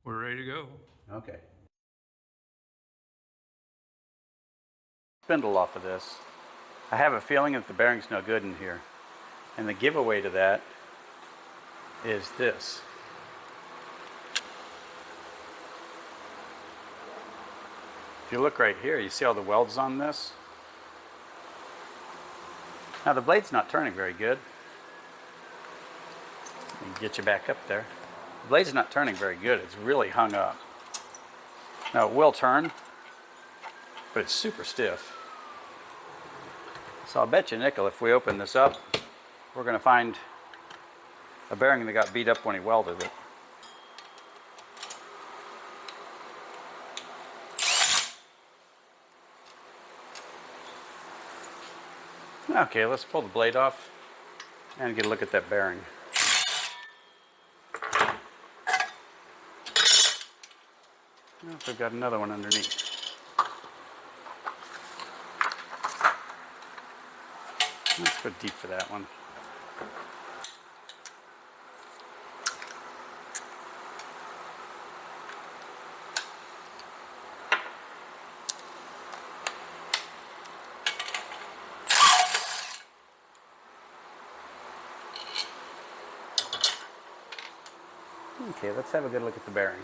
We're ready to go. Okay. Spindle off of this. I have a feeling that the bearing's no good in here. And the giveaway to that is this. If you look right here, you see all the welds on this? Now the blade's not turning very good. Let me get you back up there. The blade's not turning very good. It's really hung up. Now it will turn, but it's super stiff. So I'll bet you nickel if we open this up, we're going to find a bearing that got beat up when he welded it. Okay, let's pull the blade off and get a look at that bearing. Well, they've got another one underneath. Let's go deep for that one. Okay, let's have a good look at the bearing.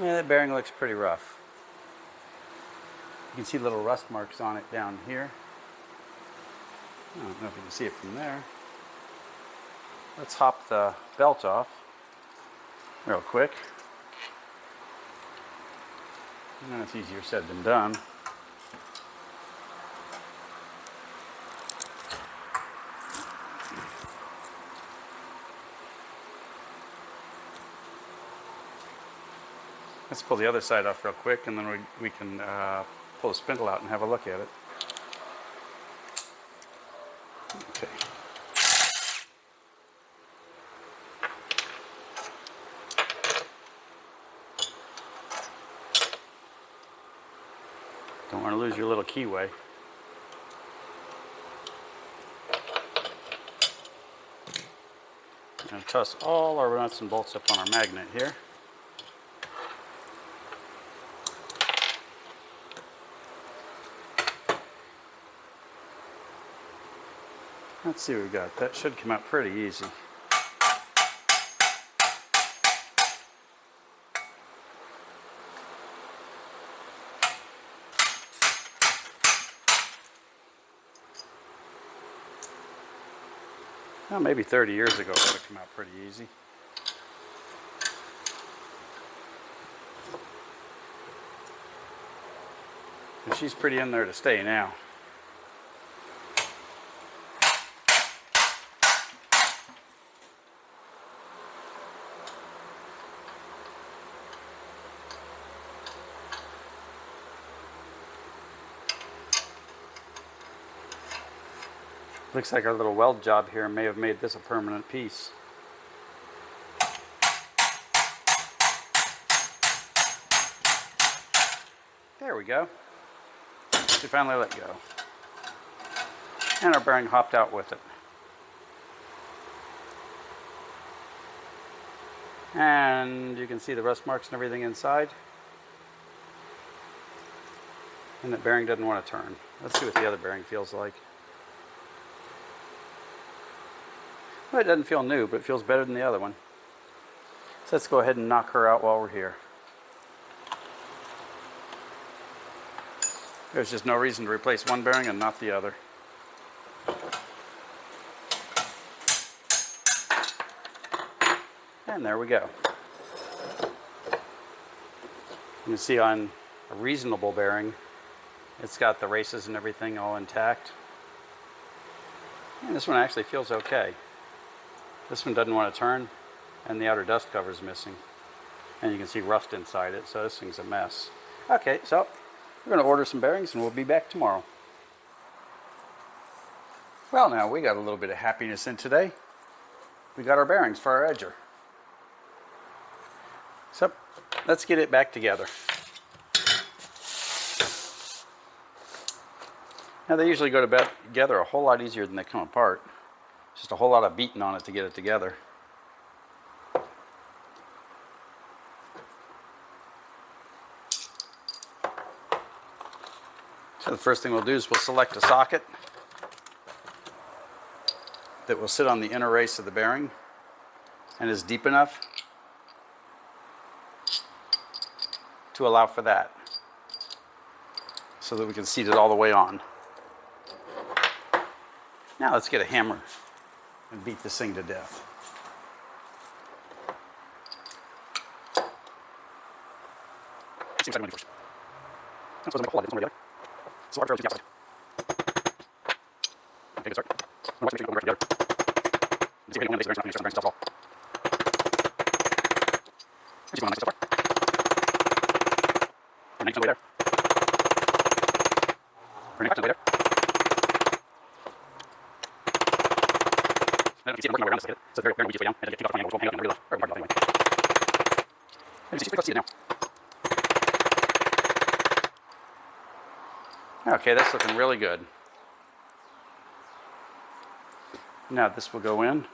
Yeah, that bearing looks pretty rough. You can see little rust marks on it down here. I don't know if you can see it from there. Let's hop the belt off real quick. It's easier said than done. Let's pull the other side off real quick, and then we can pull the spindle out and have a look at it. Okay. Don't want to lose your little keyway. I'm going to toss all our nuts and bolts up on our magnet here. Let's see what we got. That should come out pretty easy. Well, maybe 30 years ago it would have come out pretty easy. And she's pretty in there to stay now. Looks like our little weld job here may have made this a permanent piece. There we go. She finally let go. And our bearing hopped out with it. And you can see the rust marks and everything inside. And that bearing doesn't want to turn. Let's see what the other bearing feels like. Well, it doesn't feel new, but it feels better than the other one. So let's go ahead and knock her out while we're here. There's just no reason to replace one bearing and not the other. And there we go. You can see on a reasonable bearing, it's got the races and everything all intact. And this one actually feels okay. This one doesn't want to turn, and the outer dust cover is missing. And you can see rust inside it, so this thing's a mess. Okay, so we're going to order some bearings and we'll be back tomorrow. Well, now we got a little bit of happiness in today. We got our bearings for our edger. So let's get it back together. Now they usually go together a whole lot easier than they come apart. Just a whole lot of beating on it to get it together. So the first thing we'll do is we'll select a socket that will sit on the inner race of the bearing and is deep enough to allow for that, so that we can seat it all the way on. Now let's get a hammer and beat this thing to death. Okay, good start. Okay, that's looking really good. Now this will go in.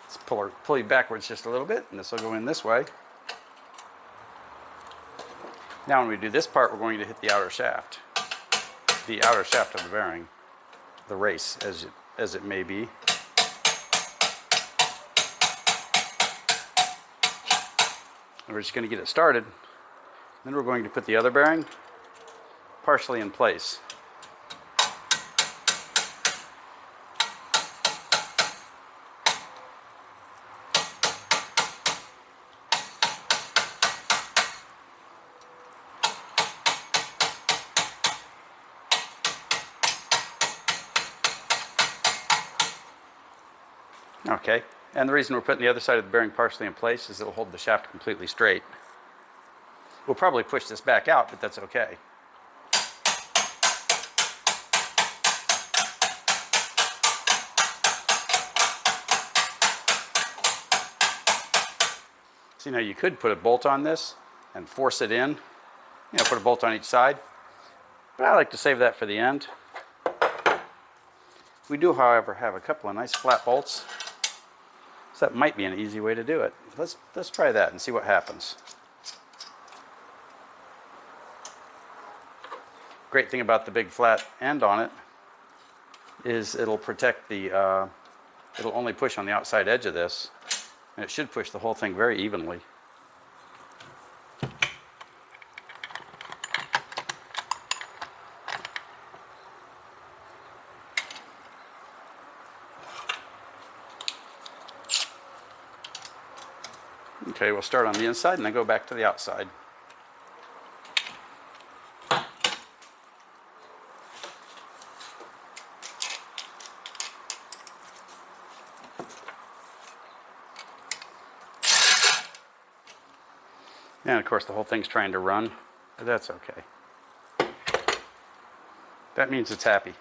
Let's pull you backwards just a little bit, and this will go in this way. Now when we do this part, we're going to hit the outer shaft. The outer shaft of the bearing. The race, as it may be. And we're just going to get it started. Then we're going to put the other bearing partially in place. Okay, and the reason we're putting the other side of the bearing partially in place is it'll hold the shaft completely straight. We'll probably push this back out, but that's okay. See, now you could put a bolt on this and force it in. Put a bolt on each side. But I like to save that for the end. We do, however, have a couple of nice flat bolts. So that might be an easy way to do it. Let's try that and see what happens. Great thing about the big flat end on it is it'll protect the, it'll only push on the outside edge of this, and it should push the whole thing very evenly. Okay, we'll start on the inside and then go back to the outside. And of course the whole thing's trying to run, but that's okay. That means it's happy.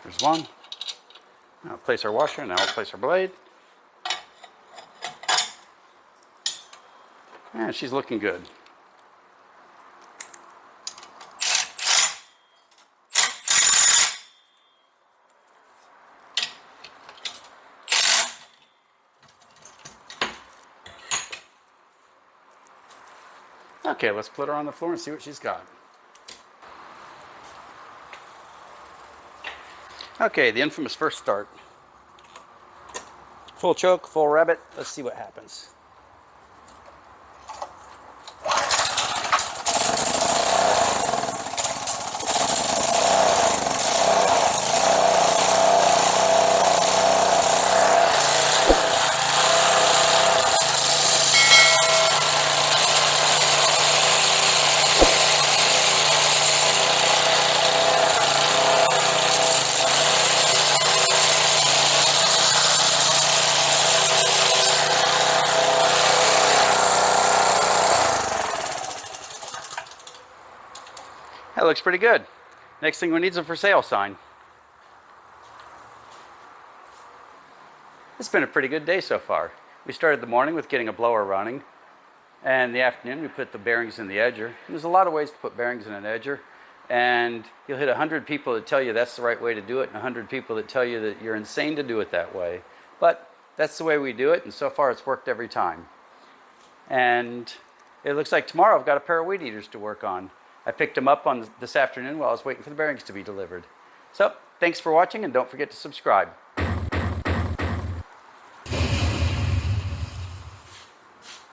There's one. Now we'll place our washer, now we'll place our blade. And she's looking good. Okay, let's put her on the floor and see what she's got. Okay, the infamous first start. Full choke, full rabbit. Let's see what happens. That looks pretty good. Next thing we need is a for sale sign. It's been a pretty good day so far. We started the morning with getting a blower running, and in the afternoon we put the bearings in the edger. And there's a lot of ways to put bearings in an edger, and you'll hit 100 people that tell you that's the right way to do it, and 100 people that tell you that you're insane to do it that way. But that's the way we do it, and so far it's worked every time. And it looks like tomorrow I've got a pair of weed eaters to work on. I picked them up on this afternoon while I was waiting for the bearings to be delivered. So, thanks for watching, and don't forget to subscribe.